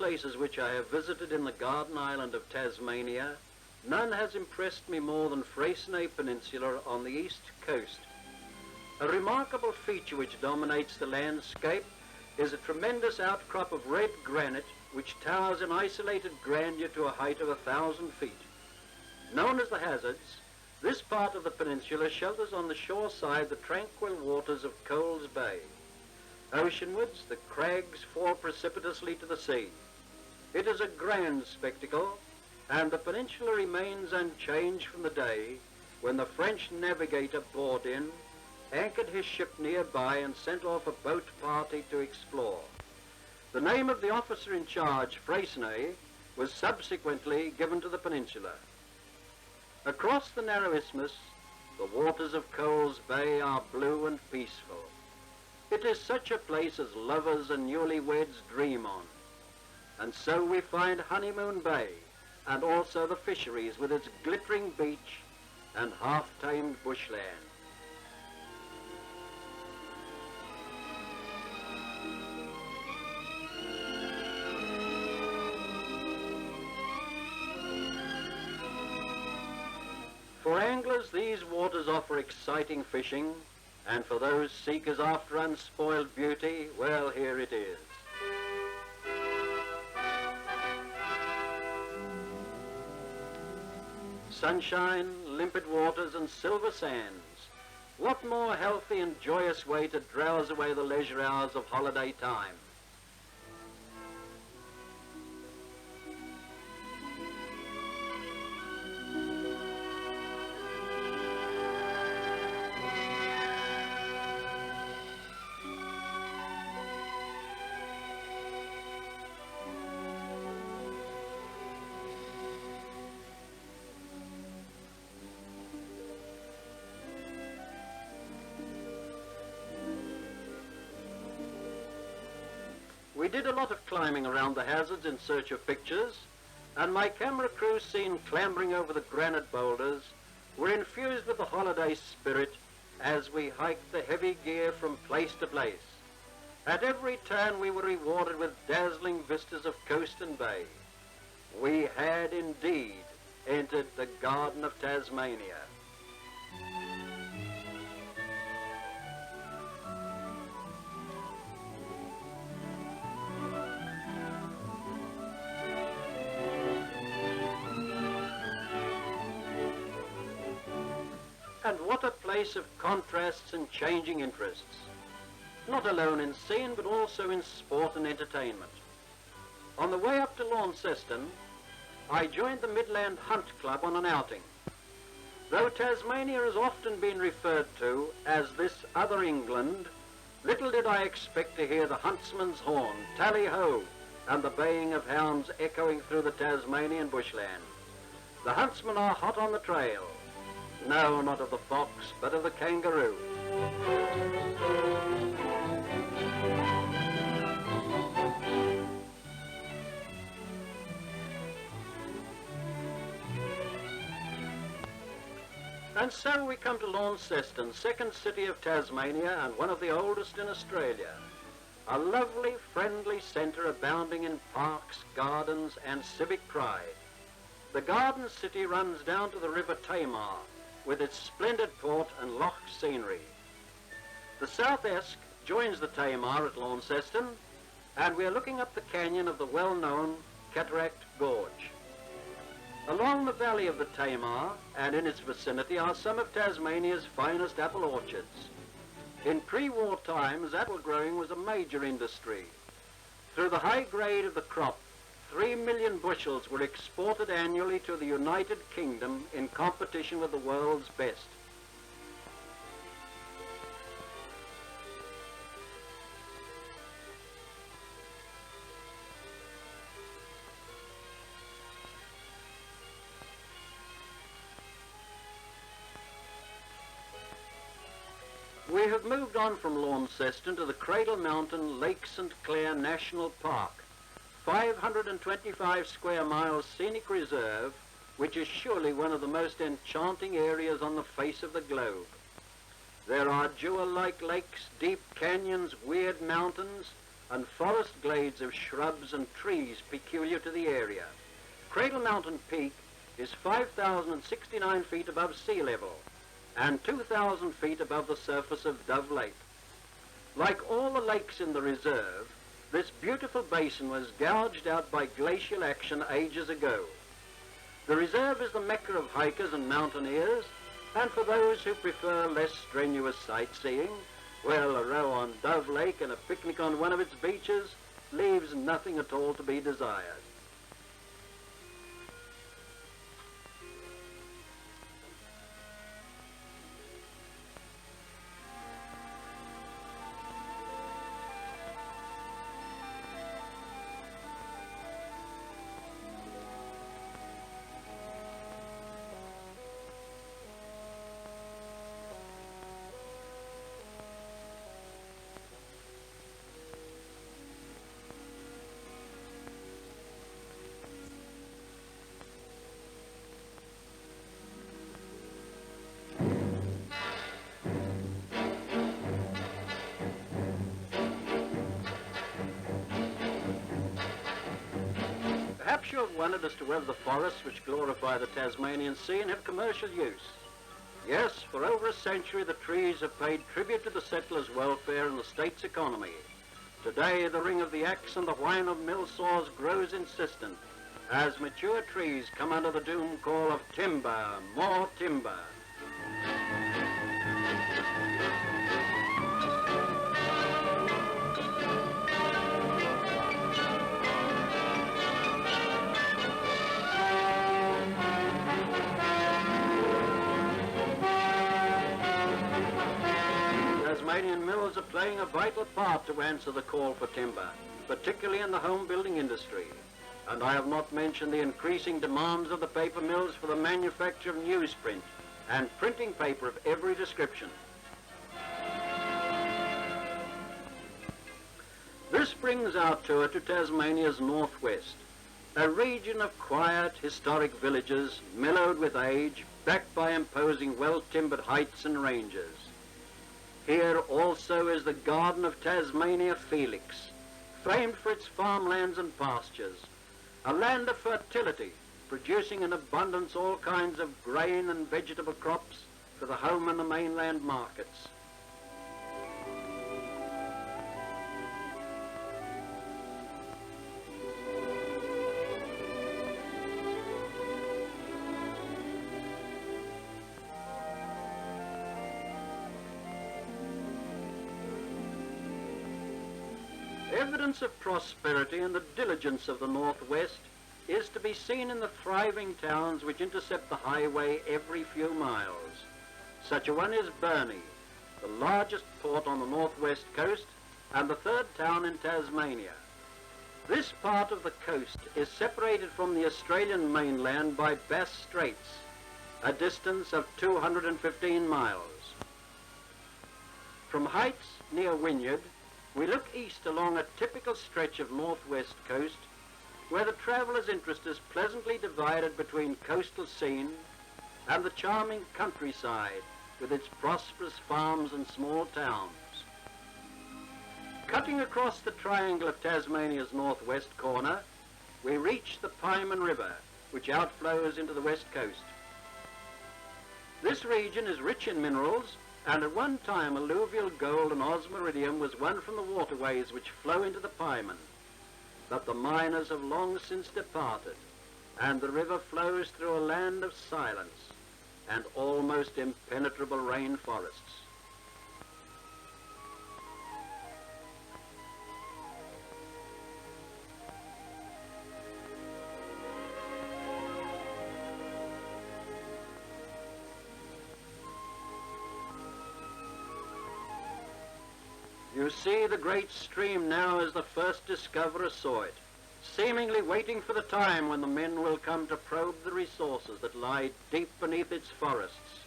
places which I have visited in the Garden Island of Tasmania, none has impressed me more than Freycinet Peninsula on the east coast. A remarkable feature which dominates the landscape is a tremendous outcrop of red granite which towers in isolated grandeur to a height of 1,000 feet. Known as the Hazards, this part of the peninsula shelters on the shore side the tranquil waters of Coles Bay. Oceanwards, the crags fall precipitously to the sea. It is a grand spectacle, and the peninsula remains unchanged from the day when the French navigator poured in, anchored his ship nearby, and sent off a boat party to explore. The name of the officer in charge, Freycinet, was subsequently given to the peninsula. Across the narrow isthmus, the waters of Coles Bay are blue and peaceful. It is such a place as lovers and newlyweds dream on. And so we find Honeymoon Bay, and also the fisheries with its glittering beach and half-tamed bushland. For anglers, these waters offer exciting fishing, and for those seekers after unspoiled beauty, well, here it is. Sunshine, limpid waters, and silver sands. What more healthy and joyous way to drowse away the leisure hours of holiday time? We did a lot of climbing around the Hazards in search of pictures, and my camera crew seen clambering over the granite boulders were infused with the holiday spirit as we hiked the heavy gear from place to place. At every turn we were rewarded with dazzling vistas of coast and bay. We had indeed entered the Garden of Tasmania. And what a place of contrasts and changing interests, not alone in scene but also in sport and entertainment. On the way up to Launceston, I joined the Midland Hunt Club on an outing. Though Tasmania has often been referred to as this other England, little did I expect to hear the huntsman's horn, tally-ho, and the baying of hounds echoing through the Tasmanian bushland. The huntsmen are hot on the trail. No, not of the fox, but of the kangaroo. And so we come to Launceston, second city of Tasmania and one of the oldest in Australia. A lovely, friendly centre abounding in parks, gardens and civic pride. The garden city runs down to the River Tamar, with its splendid port and loch scenery. The South Esk joins the Tamar at Launceston, and we are looking up the canyon of the well-known Cataract Gorge. Along the valley of the Tamar and in its vicinity are some of Tasmania's finest apple orchards. In pre-war times, apple growing was a major industry. Through the high grade of the crop, 3 million bushels were exported annually to the United Kingdom in competition with the world's best. We have moved on from Launceston to the Cradle Mountain Lake St Clair National Park, 525 square miles scenic reserve, which is surely one of the most enchanting areas on the face of the globe. There are jewel-like lakes, deep canyons, weird mountains, and forest glades of shrubs and trees peculiar to the area. Cradle Mountain Peak is 5,069 feet above sea level and 2,000 feet above the surface of Dove Lake. Like all the lakes in the reserve, this beautiful basin was gouged out by glacial action ages ago. The reserve is the mecca of hikers and mountaineers, and for those who prefer less strenuous sightseeing, well, a row on Dove Lake and a picnic on one of its beaches leaves nothing at all to be desired. Perhaps you have wondered as to whether the forests which glorify the Tasmanian scene have commercial use. Yes, for over a century the trees have paid tribute to the settlers' welfare and the state's economy. Today the ring of the axe and the whine of mill saws grows insistent as mature trees come under the doom call of timber, more timber. Tasmanian mills are playing a vital part to answer the call for timber, particularly in the home building industry. And I have not mentioned the increasing demands of the paper mills for the manufacture of newsprint and printing paper of every description. This brings our tour to Tasmania's northwest, a region of quiet, historic villages, mellowed with age, backed by imposing, well-timbered heights and ranges. Here also is the Garden of Tasmania, Felix, famed for its farmlands and pastures, a land of fertility, producing in abundance all kinds of grain and vegetable crops for the home and the mainland markets. Evidence of prosperity and the diligence of the Northwest is to be seen in the thriving towns which intercept the highway every few miles. Such a one is Burnie, the largest port on the northwest coast and the third town in Tasmania. This part of the coast is separated from the Australian mainland by Bass Straits, a distance of 215 miles. From Heights near Wynyard, we look east along a typical stretch of northwest coast where the traveller's interest is pleasantly divided between coastal scene and the charming countryside with its prosperous farms and small towns. Cutting across the triangle of Tasmania's northwest corner, we reach the Pieman River, which outflows into the west coast. This region is rich in minerals, and at one time alluvial gold and osmiridium was won from the waterways which flow into the Pieman. But the miners have long since departed, and the river flows through a land of silence and almost impenetrable rainforests. You see the great stream now as the first discoverer saw it, seemingly waiting for the time when the men will come to probe the resources that lie deep beneath its forests,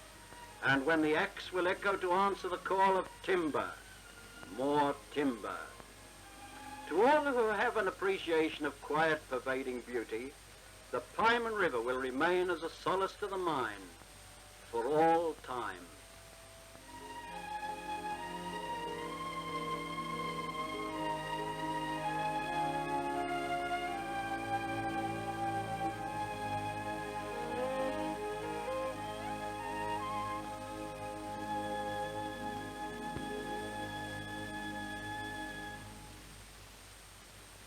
and when the axe will echo to answer the call of timber, more timber. To all who have an appreciation of quiet, pervading beauty, the Pieman River will remain as a solace to the mind for all time.